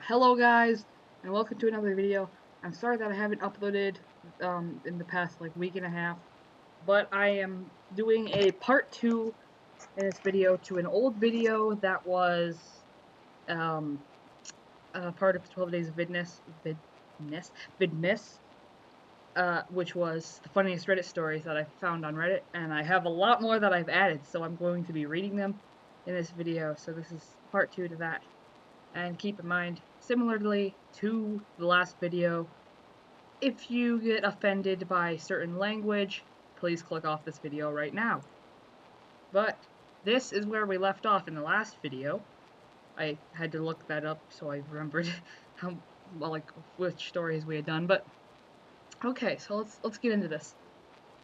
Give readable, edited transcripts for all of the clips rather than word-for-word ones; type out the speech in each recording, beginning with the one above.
Hello guys, and welcome to another video. I'm sorry that I haven't uploaded in the past like week and a half, but I am doing a part 2 in this video to an old video that was um, part of 12 Days of Vidness, which was the funniest Reddit stories that I found on Reddit, and I have a lot more that I've added, so I'm going to be reading them in this video, so this is part 2 to that. And keep in mind, similarly to the last video, if you get offended by certain language, please click off this video right now. But this is where we left off in the last video. I had to look that up so I remembered how which stories we had done. But okay, so let's get into this.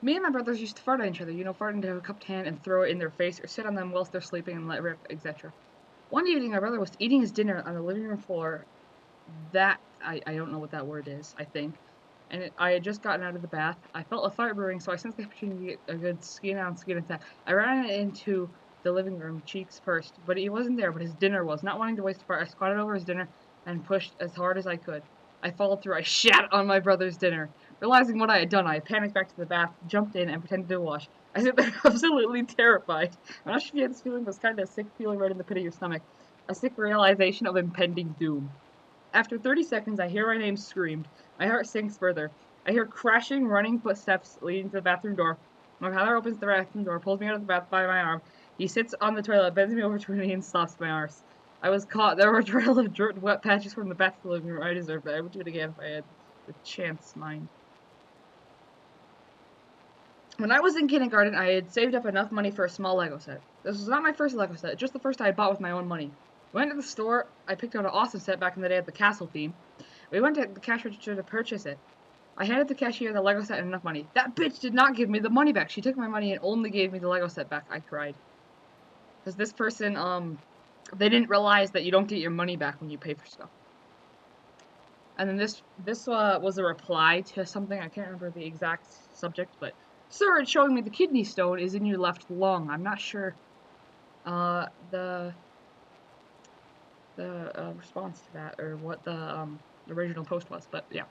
Me and my brothers used to fart on each other, fart into a cupped hand and throw it in their face or sit on them whilst they're sleeping and let rip, etc. One evening, my brother was eating his dinner on the living room floor. I don't know what that word is, I think. And I had just gotten out of the bath. I felt a fart brewing, so I sensed the opportunity to get a good skin on skin attack. I ran into the living room, cheeks first, but he wasn't there, but his dinner was. Not wanting to waste a fart, I squatted over his dinner and pushed as hard as I could. I followed through. I shat on my brother's dinner. Realizing what I had done, I panicked back to the bath, jumped in, and pretended to wash. I sit there absolutely terrified. I'm not sure if you had this feeling, but it's kind of a sick feeling right in the pit of your stomach. A sick realization of impending doom. After 30 seconds, I hear my name screamed. My heart sinks further. I hear crashing, running footsteps leading to the bathroom door. My father opens the bathroom door, pulls me out of the bath by my arm. He sits on the toilet, bends me over to me, and stops my arse. I was caught. There were a trail of dripped wet patches from the bath to the living room. I deserved it. I would do it again if I had the chance, mind. When I was in kindergarten, I had saved up enough money for a small Lego set. This was not my first Lego set, just the first I had bought with my own money. I went to the store. I picked out an awesome set back in the day at the castle theme. We went to the cash register to purchase it. I handed the cashier the Lego set and enough money. That bitch did not give me the money back. She took my money and only gave me the Lego set back. I cried. Because this person, they didn't realize that you don't get your money back when you pay for stuff. And then this was a reply to something. I can't remember the exact subject, but sir, it's showing me the kidney stone is in your left lung. I'm not sure the response to that or what the original post was, but yeah.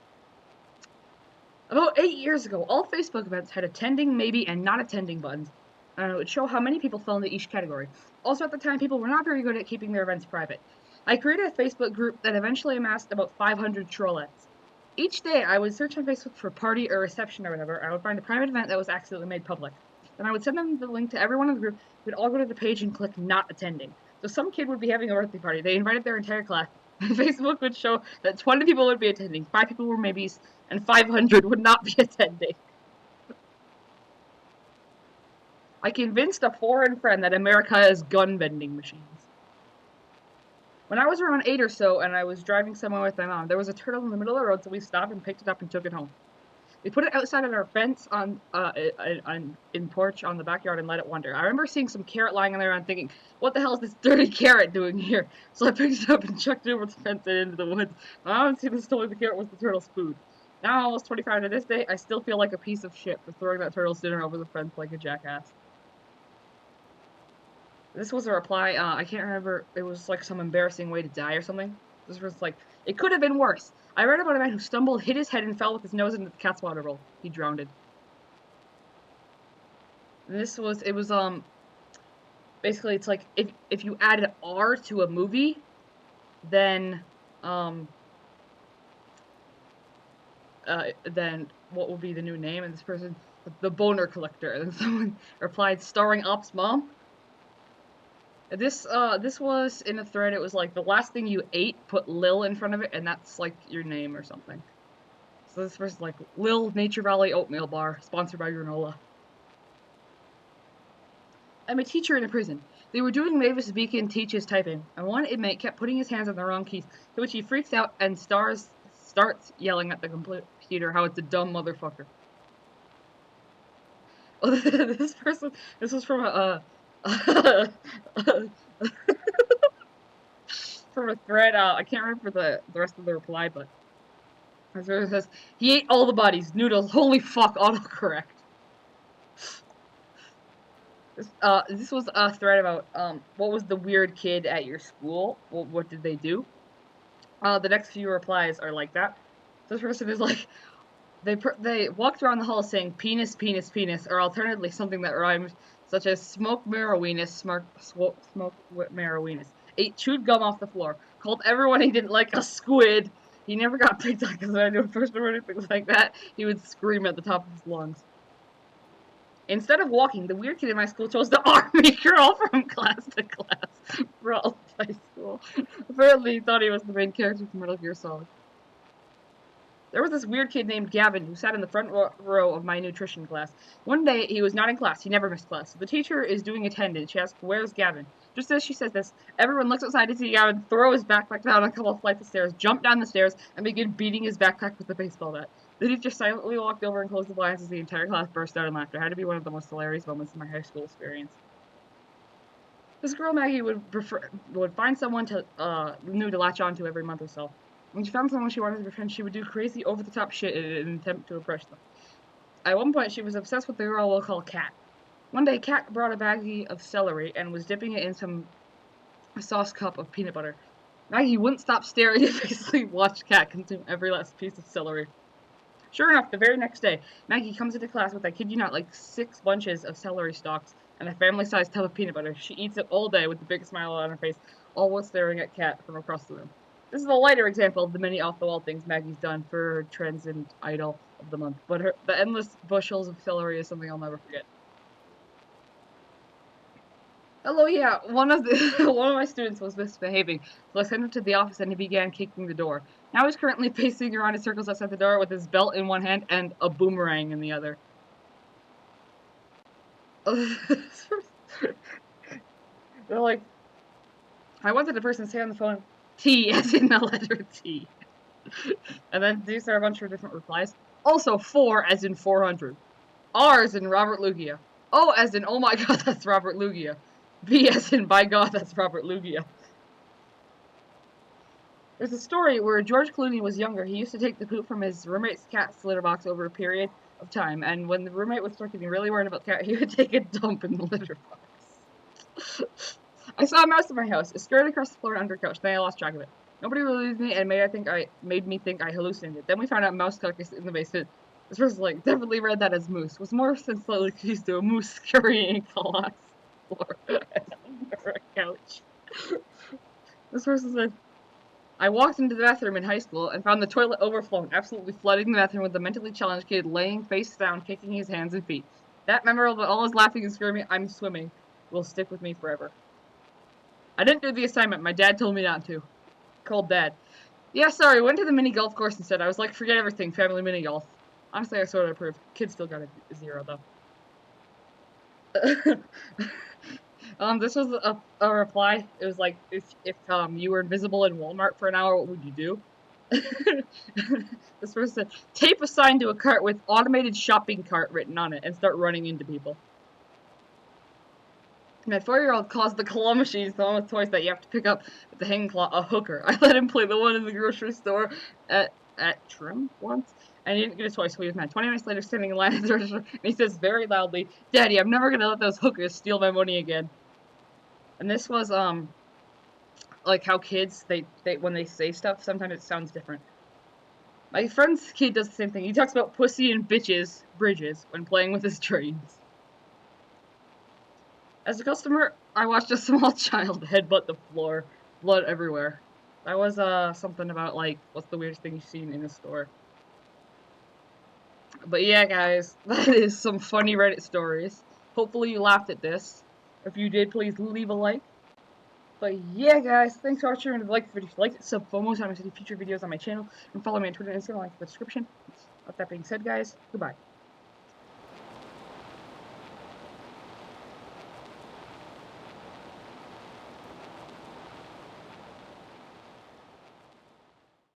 About 8 years ago, all Facebook events had attending, maybe, and not attending buttons. It would show how many people fell into each category. Also, at the time, people were not very good at keeping their events private. I created a Facebook group that eventually amassed about 500 trollettes. Each day, I would search on Facebook for party or reception or whatever. I would find a private event that was accidentally made public. Then I would send them the link to everyone in the group. We'd all go to the page and click not attending. So some kid would be having a birthday party. They invited their entire class. Facebook would show that 20 people would be attending, 5 people were maybes, and 500 would not be attending. I convinced a foreign friend that America has gun vending machines. When I was around 8 or so and I was driving somewhere with my mom, there was a turtle in the middle of the road, so we stopped and picked it up and took it home. We put it outside of our fence in porch on the backyard and let it wander. I remember seeing some carrot lying on there and thinking, what the hell is this dirty carrot doing here? So I picked it up and chucked it over the fence and into the woods. My mom said this told me the carrot was the turtle's food. Now, almost 25 to this day, I still feel like a piece of shit for throwing that turtle's dinner over the fence like a jackass. This was a reply, I can't remember, it was like some embarrassing way to die or something. This was like, it could have been worse. I read about a man who stumbled, hit his head, and fell with his nose into the cat's water bowl. He drowned. It was, basically it's like, if you added R to a movie, then what would be the new name? And this person, the Boner Collector. And someone replied, starring Op's mom. This was in a thread. It was like the last thing you ate, put Lil in front of it, and that's like your name or something. So this person's like Lil Nature Valley Oatmeal Bar, sponsored by granola. I'm a teacher in a prison. They were doing Mavis Beacon teaches typing, and one inmate kept putting his hands on the wrong keys, to which he freaks out and starts yelling at the computer how it's a dumb motherfucker. This was from from a thread. I can't remember the rest of the reply, but it says, he ate all the bodies, noodles, holy fuck, autocorrect. This was a thread about, what was the weird kid at your school? What did they do? The next few replies are like that. This person is like, they walked around the hall saying penis, penis, penis, or alternatively something that rhymed, such as smoke marrowiness, smoke marrowiness. Ate chewed gum off the floor. Called everyone he didn't like a squid. He never got picked on because I do a person or anything like that. He would scream at the top of his lungs. Instead of walking, the weird kid in my school chose to army crawl from class to class for all of high school. Apparently, he thought he was the main character from Metal Gear Solid. There was this weird kid named Gavin who sat in the front row of my nutrition class. One day, he was not in class. He never missed class. The teacher is doing attendance. She asks, "Where's Gavin?" Just as she says this, everyone looks outside to see Gavin throw his backpack down a couple of flights of stairs, jump down the stairs, and begin beating his backpack with a baseball bat. The teacher silently walked over and closed the blinds as the entire class burst out in laughter. It had to be one of the most hilarious moments in my high school experience. This girl Maggie would find someone new to latch on to every month or so. When she found someone she wanted to befriend, she would do crazy over-the-top shit in an attempt to impress them. At one point, she was obsessed with the girl we'll call Kat. One day, Kat brought a baggie of celery and was dipping it in some sauce cup of peanut butter. Maggie wouldn't stop staring and basically watched Kat consume every last piece of celery. Sure enough, the very next day, Maggie comes into class with, I kid you not, like 6 bunches of celery stalks and a family-sized tub of peanut butter. She eats it all day with a big smile on her face, all while staring at Kat from across the room. This is a lighter example of the many off-the-wall things Maggie's done for her transient idol of the month, but the endless bushels of celery is something I'll never forget. Hello, yeah, one of my students was misbehaving, so I sent him to the office and he began kicking the door. Now he's currently pacing around in circles outside the door with his belt in one hand and a boomerang in the other. They're like, I wanted the person to say on the phone, T as in the letter T. And then these are a bunch of different replies. Also 4 as in 400. R as in Robert Luggia. O as in oh my god, that's Robert Luggia. B as in by god, that's Robert Luggia. There's a story where George Clooney was younger. He used to take the poop from his roommate's cat's litter box over a period of time, and when the roommate was starting to get really worried about the cat, he would take a dump in the litter box. I saw a mouse in my house. It scurried across the floor and under the couch. Then I lost track of it. Nobody believed me and made me think I hallucinated. Then we found out mouse carcass in the basement. This person's like, definitely read that as moose. Was more since slightly confused to a moose scurrying across the floor under a couch. This person said, I walked into the bathroom in high school and found the toilet overflowing, absolutely flooding the bathroom with a mentally challenged kid laying face down, kicking his hands and feet. That memorable, all his laughing and screaming, I'm swimming, will stick with me forever. I didn't do the assignment. My dad told me not to. Called Dad. Yeah, sorry, went to the mini golf course instead. I was like, forget everything, family mini golf. Honestly, I sort of approved. Kid still got a 0, though. This was a reply. It was like, if you were invisible in Walmart for an hour, what would you do? This person said, tape a sign to a cart with automated shopping cart written on it and start running into people. My 4-year-old calls the claw machines the one with toys that you have to pick up with the hanging claw a hooker. I let him play the one in the grocery store at Trim once, and he didn't get a toy, so he was mad. 20 minutes later, standing in line at the register, and he says very loudly, Daddy, I'm never gonna let those hookers steal my money again. And this was, like how kids, they when they say stuff, sometimes it sounds different. My friend's kid does the same thing. He talks about pussy and bridges, when playing with his trains. As a customer, I watched a small child headbutt the floor, blood everywhere. That was, something about, like, what's the weirdest thing you've seen in a store. But yeah, guys, that is some funny Reddit stories. Hopefully you laughed at this. If you did, please leave a like. But yeah, guys, thanks for watching. Remember to like the video if you liked it, sub for more time to see future videos on my channel, and follow me on Twitter and Instagram, like in the description. With that being said, guys, goodbye.